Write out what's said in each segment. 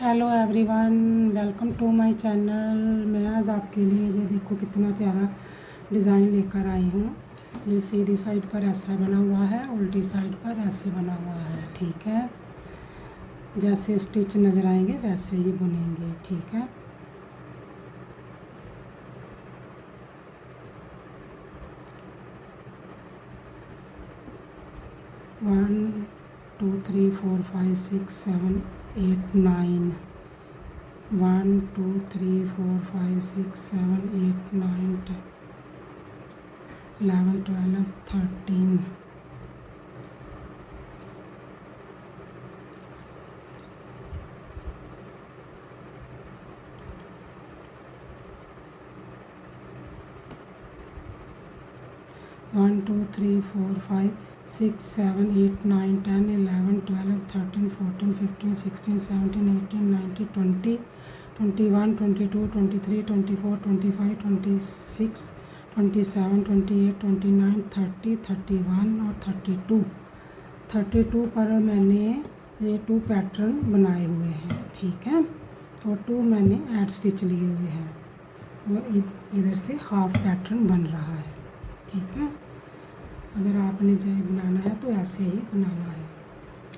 Hello everyone, welcome to my channel. मैं आज आपके लिए ये देखो कितना प्यारा डिज़ाइन लेकर आई हूँ। ये सीधी साइड पर ऐसा बना हुआ है, उल्टी साइड पर ऐसे बना हुआ है। ठीक है, जैसे स्टिच नज़र आएंगे वैसे ही बुनेंगे। ठीक है, one two three four five six seven eight nine, 1 2 3 4 5 6 7 8 9 10 11 12 13 1 2 3 4 5 6 7 8 9 10 11 12 13 14 15 16 17 18 19 20 21 22 23 24 25 26 27 28 29 30 31 और 32 पर मैंने ये 2 पैटर्न बनाए हुए हैं। ठीक है, और 2 मैंने ऐड स्टिच लिए हुए हैं और इधर से हाफ पैटर्न बन रहा है। ठीक है, अगर आपने चाहे बनाना है तो ऐसे ही बनाना है।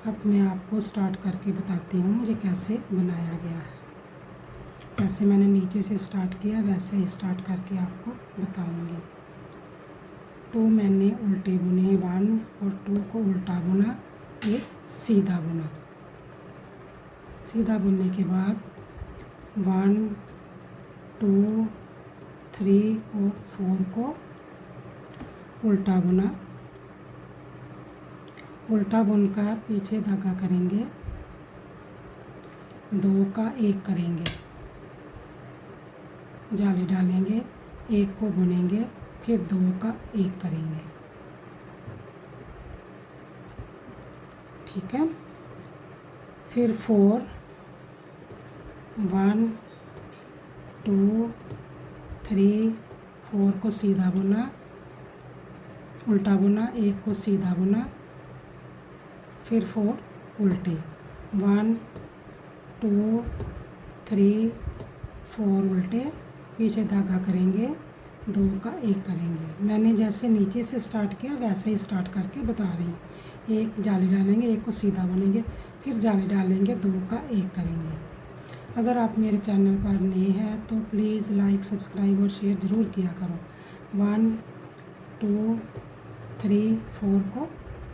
अब मैं आपको स्टार्ट करके बताती हूँ मुझे कैसे बनाया गया है। जैसे मैंने नीचे से स्टार्ट किया वैसे ही स्टार्ट करके आपको बताऊँगी। 2 मैंने उल्टे बुने, 1 और 2 को उल्टा बुना, एक सीधा बुना। सीधा बुनने के बाद 1 2 3 और 4 को उल्टा बुना। उल्टा बुनकर पीछे धागा करेंगे, 2 का 1 करेंगे, जाली डालेंगे, 1 को बुनेंगे, फिर 2 का 1 करेंगे। ठीक है, फिर 4 1 2 3 4 को सीधा बुना, उल्टा बुना, 1 को सीधा बुना, फिर 4 उल्टे, 1 2 3 4 उल्टे, पीछे धागा करेंगे, 2 का 1 करेंगे। मैंने जैसे नीचे से स्टार्ट किया वैसे ही स्टार्ट करके बता रही हूँ। 1 जाली डालेंगे, 1 को सीधा बुनेंगे, फिर जाली डालेंगे, 2 का 1 करेंगे। अगर आप मेरे चैनल पर नए हैं तो प्लीज़ लाइक सब्सक्राइब और शेयर ज़रूर किया करो। 1 2 3 4 को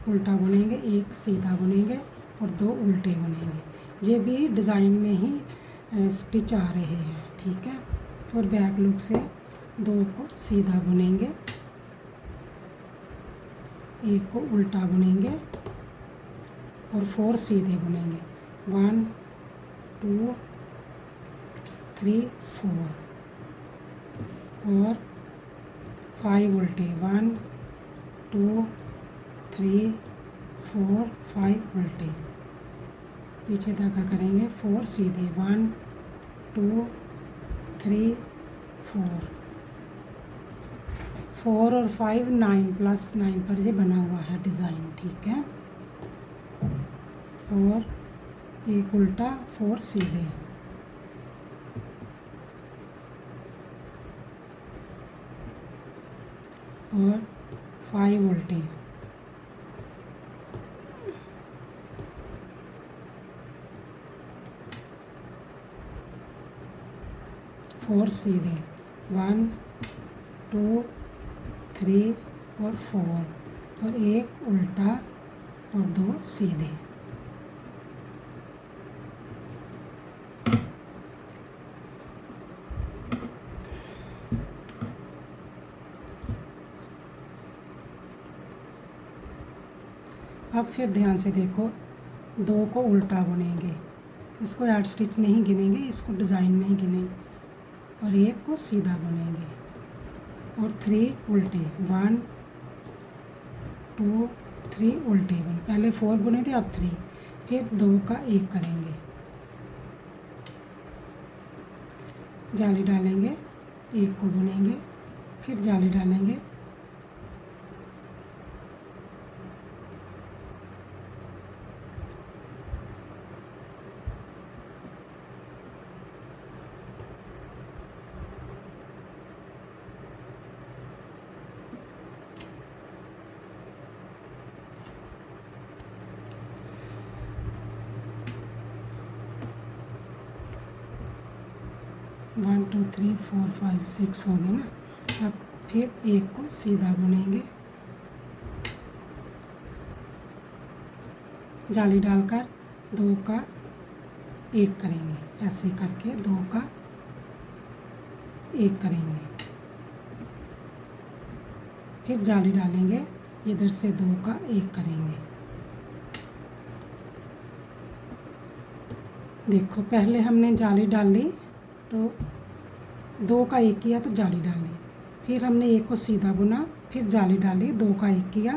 उल्टा बुनेंगे, 1 सीधा बुनेंगे और 2 उल्टे बुनेंगे। ये भी डिज़ाइन में ही स्टिच आ रहे हैं। ठीक है, और बैक लुक से 2 को सीधा बुनेंगे, 1 को उल्टा बुनेंगे और 4 सीधे बुनेंगे। 1 2 3 4 और 5 उल्टे, 1 2 3 4 5 उल्टे, पीछे धागा करेंगे, 4 सीधे, 1 2 3 4 और 5 9 प्लस 9 पर ये बना हुआ है डिज़ाइन। ठीक है, और 1 उल्टा, 4 सीधे, और 5 उल्टे, 4 सीधे, 1 2 3 और 4 और 1 उल्टा और 2 सीधे। अब फिर ध्यान से देखो, 2 को उल्टा बुनेंगे, इसको ऐड स्टिच नहीं गिनेंगे, इसको डिज़ाइन में ही गिनेंगे, और 1 को सीधा बुनेंगे और 3 उल्टे, 1 2 3 उल्टे बुने। पहले 4 बुने थे, अब 3, फिर 2 का 1 करेंगे, जाली डालेंगे, 1 को बुनेंगे, फिर जाली डालेंगे, 1 2 3 4 5 6 हो गए ना। अब फिर एक को सीधा बुनेंगे, जाली डालकर 2 का 1 करेंगे, ऐसे करके 2 का 1 करेंगे, फिर जाली डालेंगे, इधर से 2 का 1 करेंगे। देखो पहले हमने जाली डाली तो 2 का 1 किया तो जाली डाली, फिर हमने 1 को सीधा बुना, फिर जाली डाली, 2 का 1 किया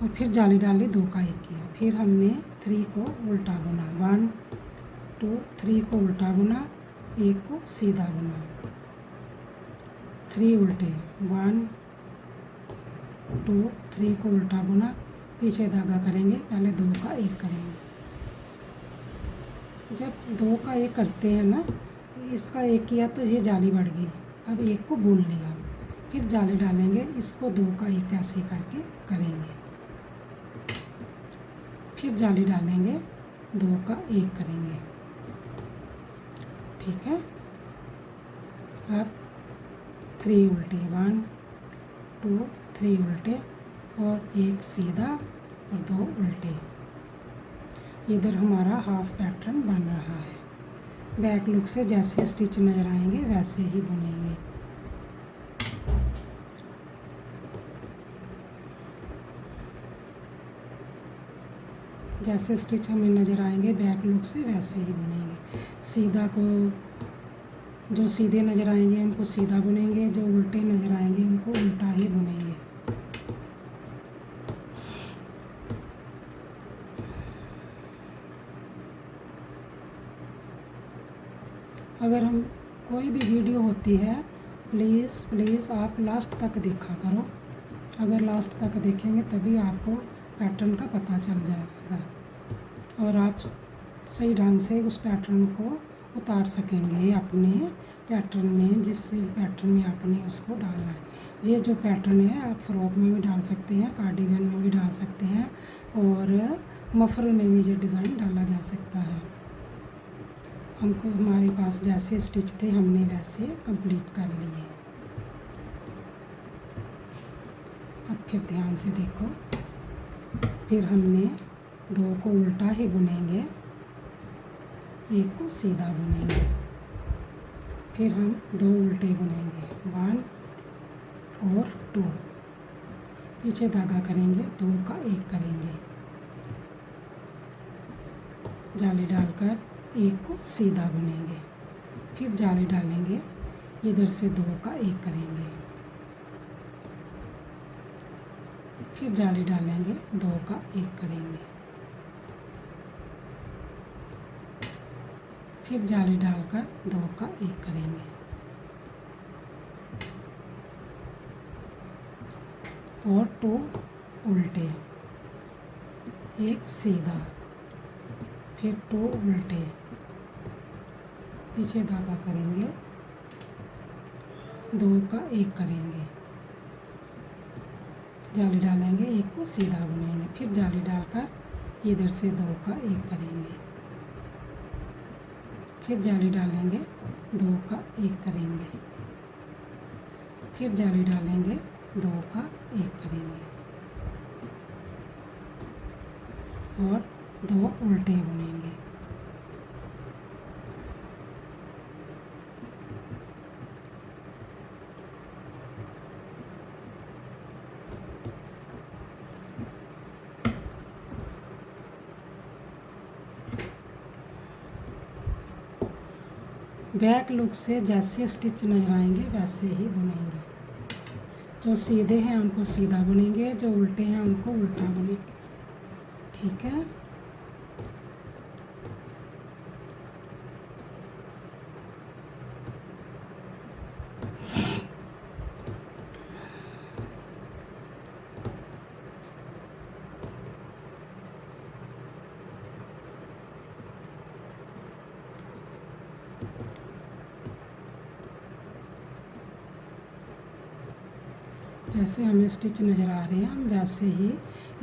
और फिर जाली डाली, 2 का 1 किया, फिर हमने 3 को उल्टा बुना, 1 2 3 को उल्टा बुना, 1 को सीधा बुना, 3 उल्टे, 1 2 3 को उल्टा बुना, पीछे धागा करेंगे, पहले 2 का 1 करेंगे। जब 2 का 1 करते हैं ना, इसका 1 किया तो ये जाली बढ़ गई, अब 1 को बुन लिया, फिर जाली डालेंगे, इसको 2 का 1 ऐसे करके करेंगे, फिर जाली डालेंगे, 2 का 1 करेंगे, ठीक है। अब 3 उल्टे, 1 2 3 उल्टे और 1 सीधा और 2 उल्टे। इधर हमारा हाफ पैटर्न बन रहा है। बैक लुक से जैसे स्टिच नज़र आएंगे वैसे ही बुनेंगे। जैसे स्टिच हमें नज़र आएंगे बैक लुक से वैसे ही बुनेंगे। सीधा को, जो सीधे नज़र आएंगे उनको सीधा बुनेंगे, जो उल्टे नज़र आएंगे उनको उल्टा ही बुनेंगे। अगर हम कोई भी वीडियो होती है प्लीज़ आप लास्ट तक देखा करो। अगर लास्ट तक देखेंगे तभी आपको पैटर्न का पता चल जाएगा और आप सही ढंग से उस पैटर्न को उतार सकेंगे अपने पैटर्न में, जिस पैटर्न में आपने उसको डालना है। ये जो पैटर्न है आप फ्रॉक में भी डाल सकते हैं, कार्डिगन में भी डाल सकते हैं और मफरल में भी ये डिज़ाइन डाला जा सकता है। हमको हमारे पास जैसे स्टिच थे हमने वैसे कंप्लीट कर लिए। अब फिर ध्यान से देखो, फिर हमने 2 को उल्टा ही बुनेंगे, 1 को सीधा बुनेंगे, फिर हम 2 उल्टे बुनेंगे, 1 और 2, पीछे धागा करेंगे, 2 का 1 करेंगे, जाली डालकर 1 को सीधा बुनेंगे, फिर जाली डालेंगे, इधर से 2 का 1 करेंगे, फिर जाली डालेंगे, 2 का 1 करेंगे, फिर जाली डालकर 2 का 1 करेंगे और 2 उल्टे, 1 सीधा, फिर 2 उल्टे, पीछे धागा करेंगे, 2 का 1 करेंगे, जाली डालेंगे, 1 को सीधा बुनेंगे, फिर जाली डालकर इधर से 2 का 1 करेंगे, फिर जाली डालेंगे, 2 का 1 करेंगे, फिर जाली डालेंगे, 2 का 1 करेंगे और 2 उल्टे बुनेंगे। बैक लुक से जैसे स्टिच नजर आएंगे वैसे ही बुनेंगे। जो सीधे हैं उनको सीधा बुनेंगे, जो उल्टे हैं उनको उल्टा बुनेंगे, ठीक है। जैसे हमें स्टिच नज़र आ रहे हैं हम वैसे ही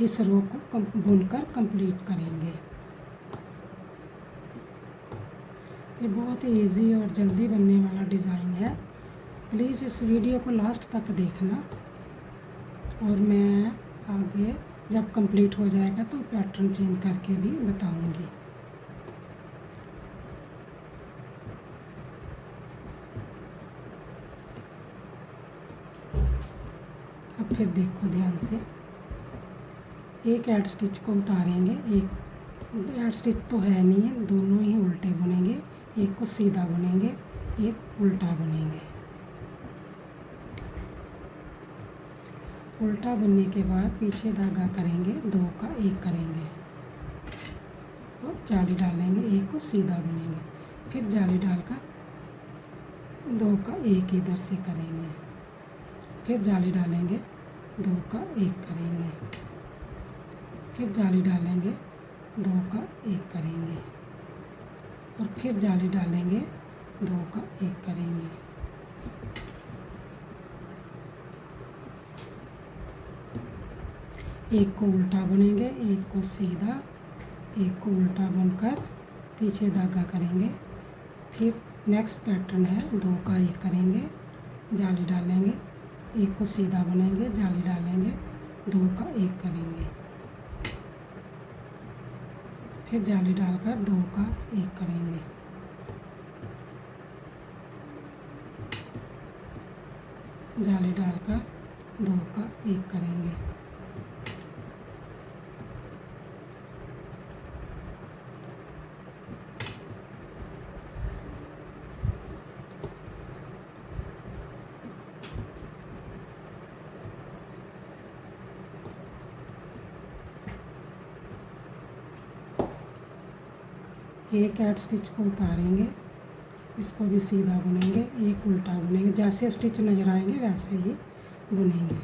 इस रो को बुनकर कंप्लीट करेंगे। ये बहुत ही इजी और जल्दी बनने वाला डिज़ाइन है। प्लीज़ इस वीडियो को लास्ट तक देखना और मैं आगे जब कंप्लीट हो जाएगा तो पैटर्न चेंज करके भी बताऊंगी। अब फिर देखो ध्यान से, एक ऐड स्टिच को उतारेंगे, एक ऐड स्टिच तो है नहीं है, दोनों ही उल्टे बुनेंगे, एक को सीधा बुनेंगे, एक उल्टा बुनेंगे। उल्टा बुनने के बाद पीछे धागा करेंगे, 2 का 1 करेंगे और जाली डालेंगे, एक को सीधा बुनेंगे, फिर जाली डालकर 2 का 1 इधर से करेंगे, फिर जाली डालेंगे, 2 का 1 करेंगे, फिर जाली डालेंगे, 2 का 1 करेंगे और फिर जाली डालेंगे, 2 का 1 करेंगे। एक को उल्टा बुनेंगे, एक को सीधा, एक को उल्टा बुनकर पीछे धागा करेंगे, फिर नेक्स्ट पैटर्न है 2 का 1 करेंगे, जाली डालेंगे, एक को सीधा बुनेंगे, जाली डालेंगे, 2 का 1 करेंगे, फिर जाली डालकर 2 का 1 करेंगे, जाली डालकर 2 का 1 करेंगे, एक ऐड स्टिच को उतारेंगे, इसको भी सीधा बुनेंगे, एक उल्टा बुनेंगे, जैसे स्टिच नज़र आएंगे वैसे ही बुनेंगे।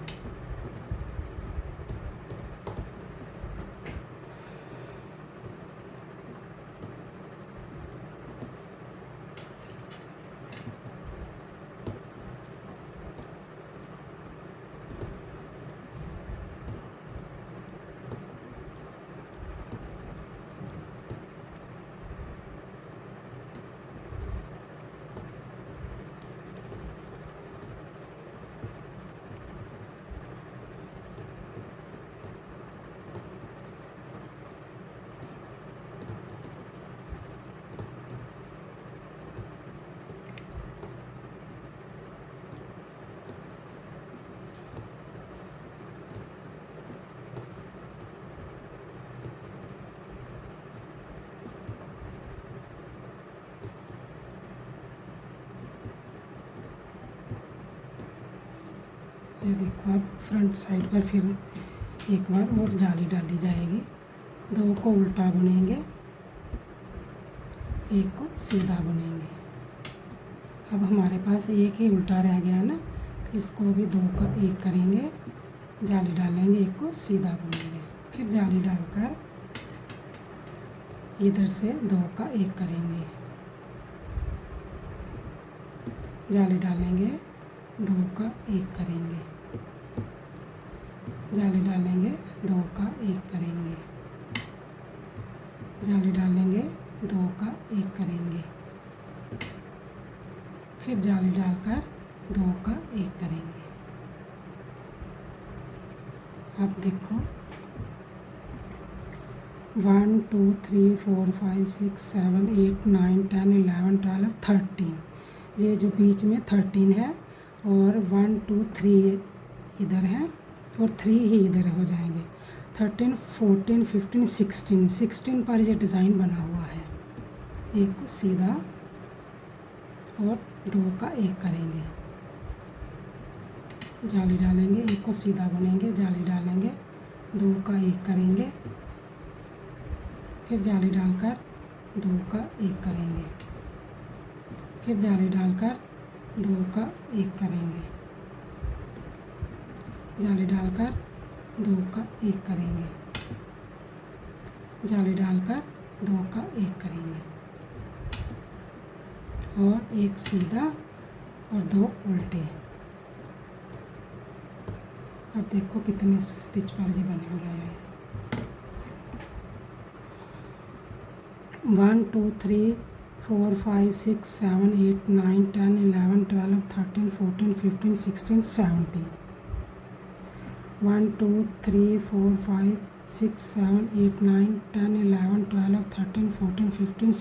ये देखो अब फ्रंट साइड पर फिर एक बार और जाली डाली जाएगी, 2 को उल्टा बुनेंगे, एक को सीधा बुनेंगे। अब हमारे पास एक ही उल्टा रह गया ना, इसको भी 2 का 1 करेंगे, जाली डालेंगे, एक को सीधा बुनेंगे, फिर जाली डालकर इधर से 2 का 1 करेंगे, जाली डालेंगे, 2 का 1 करेंगे, जाली डालेंगे, 2 का 1 करेंगे, जाली डालेंगे, 2 का 1 करेंगे, फिर जाली डालकर 2 का 1 करेंगे। अब देखो 1 2 3 4 5 6 7 8 9 10 11 12 13, ये जो बीच में 13 है और 1 2 3 इधर है और 3 ही इधर हो जाएंगे, 13 14 15 16 पर ये डिज़ाइन बना हुआ है। एक को सीधा और 2 का 1 करेंगे, जाली डालेंगे, एक को सीधा बुनेंगे, जाली डालेंगे, 2 का 1 करेंगे, फिर जाली डालकर 2 का 1 करेंगे, फिर जाली डालकर 2 का 1 करेंगे, जाली डालकर 2 का 1 करेंगे, जाली डालकर 2 का 1 करेंगे और एक सीधा और 2 उल्टे। अब देखो कितने स्टिच पर ये बना गया है। 1 2 3 4 5 6 7 8 9 10 11 12 13 14 15 16 17 1 2 3 4 5 6 7 8 9 10 11 12 13 14 15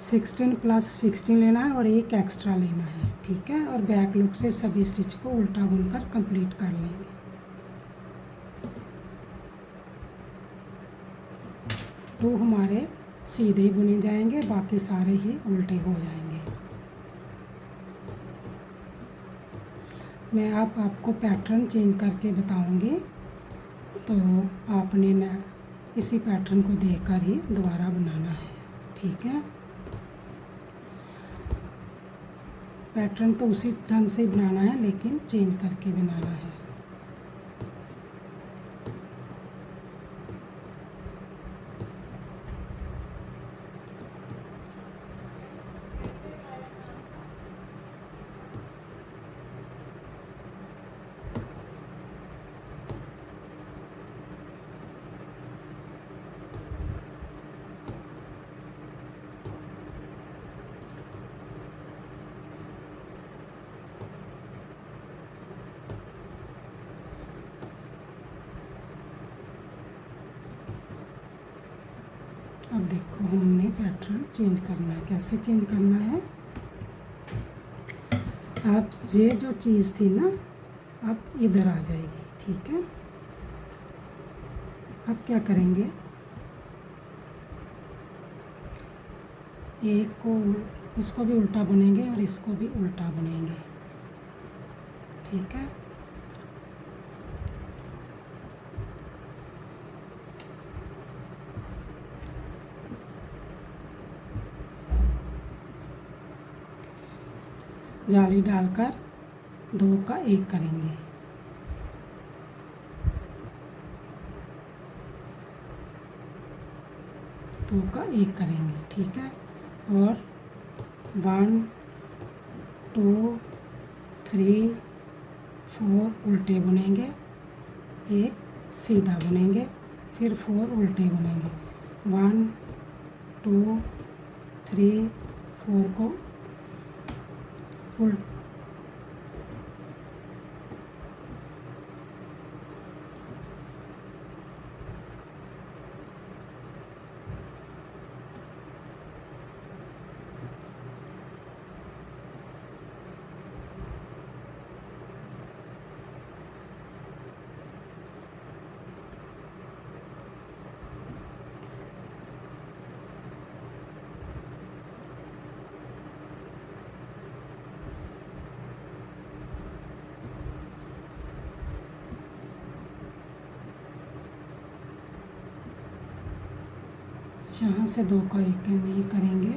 16 प्लस 16 लेना है और एक एक्स्ट्रा लेना है, ठीक है। और बैक लुक से सभी स्टिच को उल्टा बुनकर कंप्लीट कर लेंगे। टू हमारे सीधे बुने जाएंगे, बाकी सारे ही उल्टे हो जाएंगे। मैं आपको पैटर्न चेंज करके बताऊंगी, तो आपने ना इसी पैटर्न को देखकर ही दोबारा बनाना है, ठीक है। पैटर्न तो उसी ढंग से बनाना है, लेकिन चेंज करके बनाना है। अब देखो हमने पैटर्न चेंज करना है। कैसे चेंज करना है, आप ये जो चीज़ थी ना, अब इधर आ जाएगी, ठीक है। अब क्या करेंगे, एक को इसको भी उल्टा बुनेंगे और इसको भी उल्टा बुनेंगे, ठीक है। जाली डालकर 2 का 1 करेंगे, दो का 1 करेंगे, ठीक है। और 1 2 3 4 उल्टे बुनेंगे, एक सीधा बुनेंगे, फिर 4 उल्टे बुनेंगे। 1 2 3 4 को उल्ट यहाँ से 2 का 1 नहीं करेंगे,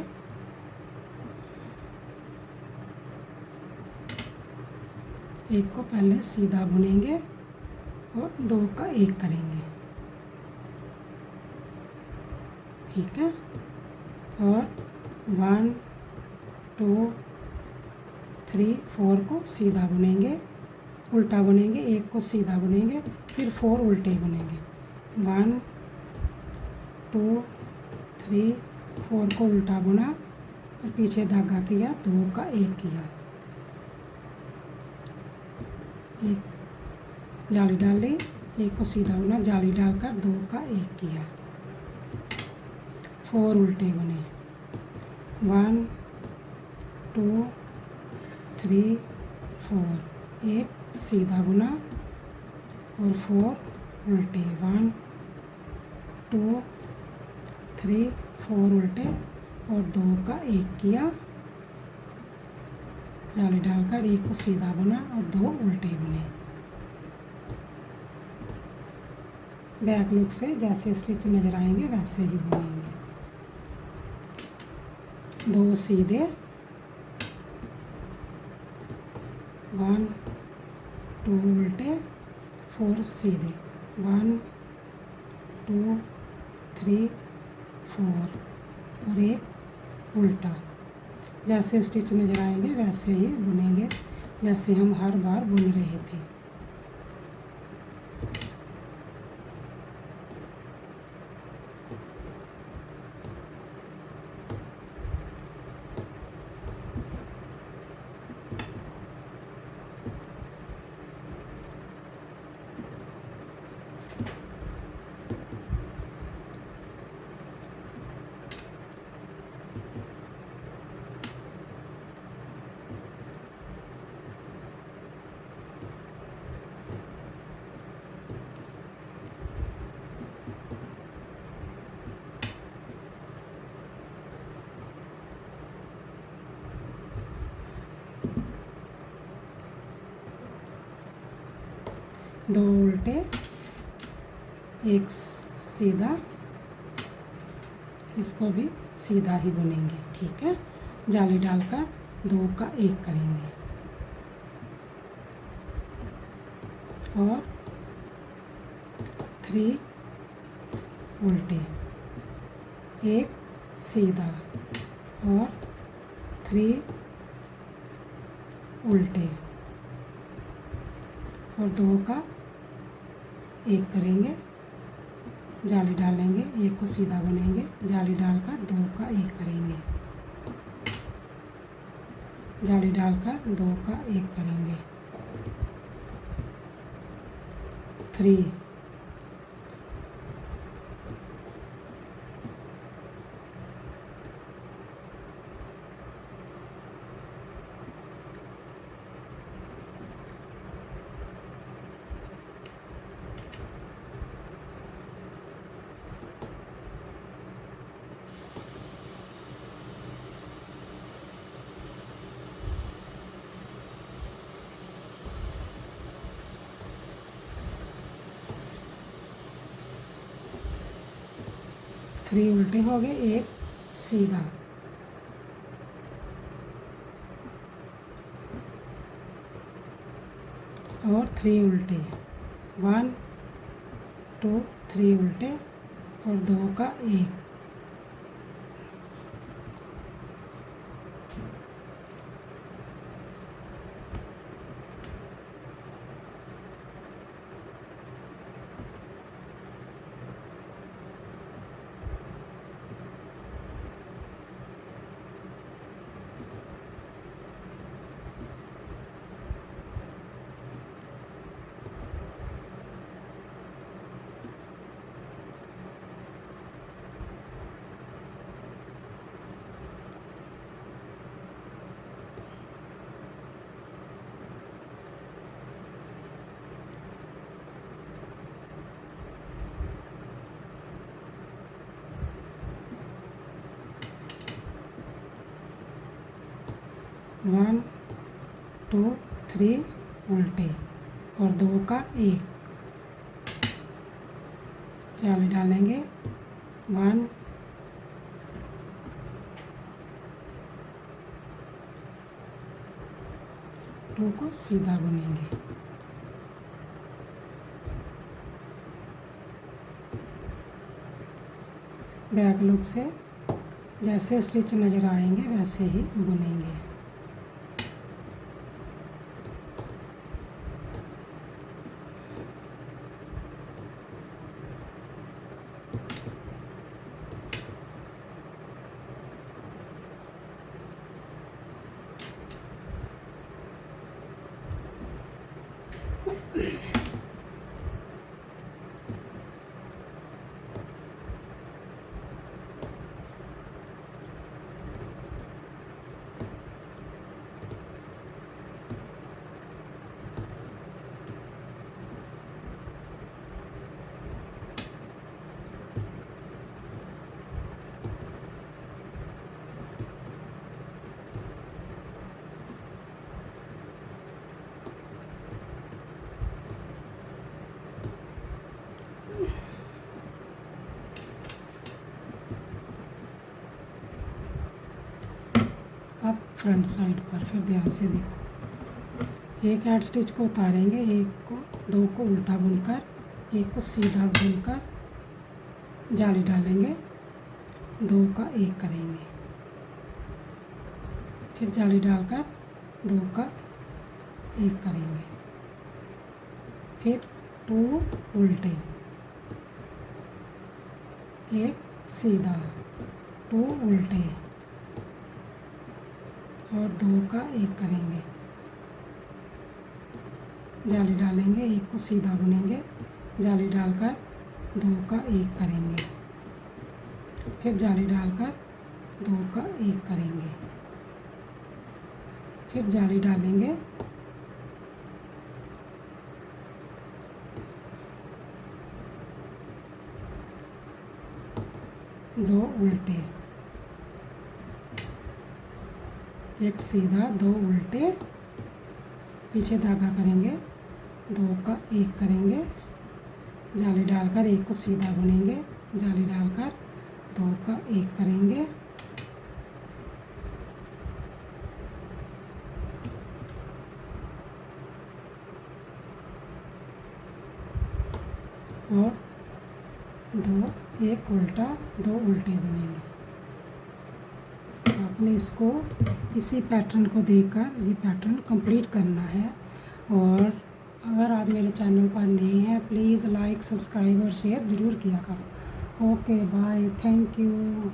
एक को पहले सीधा बुनेंगे और 2 का 1 करेंगे, ठीक है। और 1 2 3 4 को सीधा बुनेंगे, उल्टा बुनेंगे, एक को सीधा बुनेंगे, फिर 4 उल्टे बुनेंगे। 1 2 3 4 को उल्टा बुना और पीछे धागा किया, 2 का 1 किया, एक जाली डाली, एक को सीधा बुना, जाली डालकर 2 का 1 किया, 4 उल्टे बुने। 1 2 3 4 एक सीधा बुना और 4 उल्टे। 1 2 3 4 उल्टे और 2 का 1 किया, जाली डालकर एक को सीधा बुना और 2 उल्टे बुने। बैक लुक से जैसे स्टिच नज़र आएंगे वैसे ही बुनेंगे। 2 सीधे, 1 2 उल्टे, 4 सीधे, 1 2 3 4 और एक उल्टा। जैसे स्टिच नज़र आएंगे वैसे ही बुनेंगे, जैसे हम हर बार बुन रहे थे। दो उल्टे, एक सीधा, इसको भी सीधा ही बुनेंगे। ठीक है, जाली डालकर 2 का 1 करेंगे और 3 उल्टे, एक सीधा और 3 उल्टे और 2 का 1 करेंगे, जाली डालेंगे, एक को सीधा बुनेंगे, जाली डालकर 2 का 1 करेंगे, जाली डालकर 2 का 1 करेंगे, 3 3 उल्टे हो गए, एक सीधा और 3 उल्टे, 1 2 3 उल्टे और 2 का 1, वन 2 3 उल्टे और 2 का 1, जाली डालेंगे, 1 2 को सीधा बुनेंगे, बैक लुक से जैसे स्टिच नज़र आएंगे वैसे ही बुनेंगे। अब फ्रंट साइड पर फिर ध्यान से देखो, एक ऐड स्टिच को उतारेंगे, एक को 2 को उल्टा बुनकर, एक को सीधा बुनकर जाली डालेंगे, 2 का 1 करेंगे, फिर जाली डालकर 2 का 1 करेंगे, फिर 2 उल्टे, एक सीधा, 2 उल्टे और 2 का 1 करेंगे, जाली डालेंगे, एक को सीधा बुनेंगे, जाली डालकर 2 का 1 करेंगे, फिर जाली डालकर 2 का 1 करेंगे, फिर जाली डालेंगे, 2 उल्टे, एक सीधा, 2 उल्टे, पीछे धागा करेंगे, दो का एक करेंगे, जाली डालकर एक को सीधा बुनेंगे, जाली डालकर दो का एक करेंगे, और दो एक उल्टा, दो उल्टे बुनेंगे। आपने इसको इसी पैटर्न को देखकर ये पैटर्न कंप्लीट करना है। और अगर आप मेरे चैनल पर नए हैं प्लीज़ लाइक, सब्सक्राइब और शेयर ज़रूर किया करो। Okay bye, thank you.